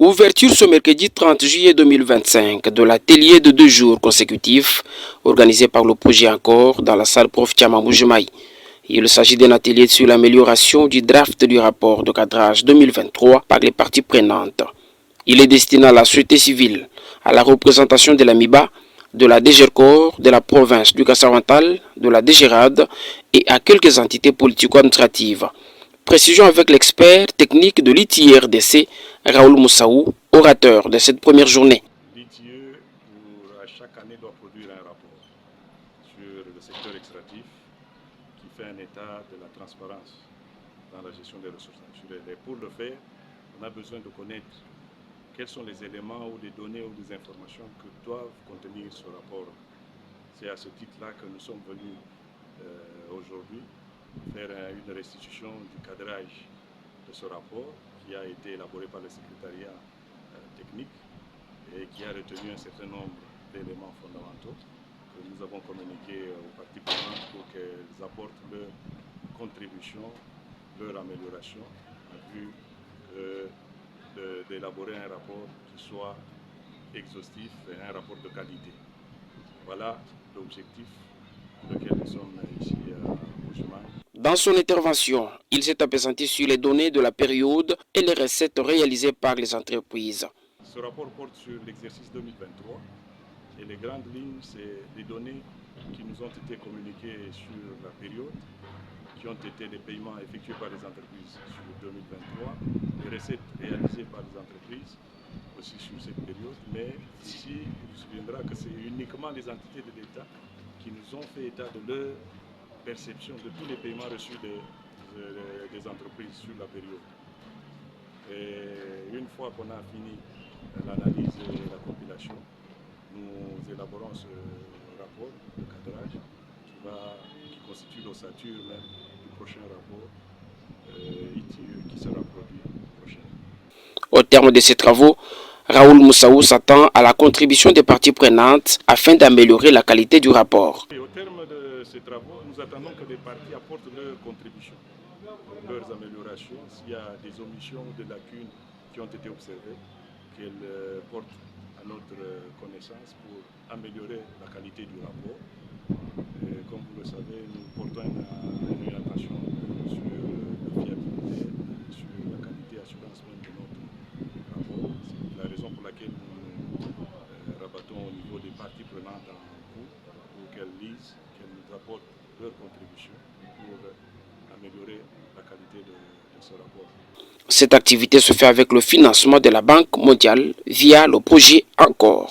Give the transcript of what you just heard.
Ouverture ce mercredi 30 juillet 2025 de l'atelier de 2 jours consécutifs organisé par le projet Encore dans la salle Prof Tchamamou Jumaï. Il s'agit d'un atelier sur l'amélioration du draft du rapport de cadrage 2023 par les parties prenantes. Il est destiné à la société civile, à la représentation de la MIBA, de la DGRCOR, de la province du Kassai-Oriental, de la DGRAD et à quelques entités politico-administratives. Précision avec l'expert technique de l'ITIRDC, Raoul Moussaou, orateur de cette première journée. L'ITIE, pour chaque année, doit produire un rapport sur le secteur extractif qui fait un état de la transparence dans la gestion des ressources naturelles. Et pour le faire, on a besoin de connaître quels sont les éléments ou les données ou les informations que doivent contenir ce rapport. C'est à ce titre-là que nous sommes venus aujourd'hui faire une restitution du cadrage de ce rapport qui a été élaboré par le secrétariat technique et qui a retenu un certain nombre d'éléments fondamentaux que nous avons communiqués aux parties prenantes pour qu'elles apportent leur contribution, leur amélioration en vue d'élaborer un rapport qui soit exhaustif et un rapport de qualité. Voilà l'objectif pour lequel nous sommes ici à Bujumaï. Dans son intervention, il s'est appesanti sur les données de la période et les recettes réalisées par les entreprises. Ce rapport porte sur l'exercice 2023 et les grandes lignes, c'est les données qui nous ont été communiquées sur la période, qui ont été les paiements effectués par les entreprises sur 2023, les recettes réalisées par les entreprises aussi sur cette période. Mais ici, il vous souviendra que c'est uniquement les entités de l'État qui nous ont fait état de leur perception de tous les paiements reçus des entreprises sur la période. Et une fois qu'on a fini l'analyse et la compilation, nous élaborons ce rapport de cadrage qui constitue l'ossature même du prochain rapport qui sera produit prochainement. Au terme de ces travaux, Raoul Moussaou s'attend à la contribution des parties prenantes afin d'améliorer la qualité du rapport. Et au terme de ces travaux, nous attendons que les parties apportent leur contribution, leurs améliorations. S'il y a des omissions ou des lacunes qui ont été observées, qu'elles portent à notre connaissance pour améliorer la qualité du rapport. Et comme vous le savez, nous portons une attention sur la fiabilité, sur la qualité et assurance même de notre rapport. C'est la raison pour laquelle nous rabattons au niveau des parties prenantes en cours pour qu'elles lisent, qu'elles nous apportent leur contribution pour améliorer la qualité de ce rapport. Cette activité se fait avec le financement de la Banque mondiale via le projet Encore.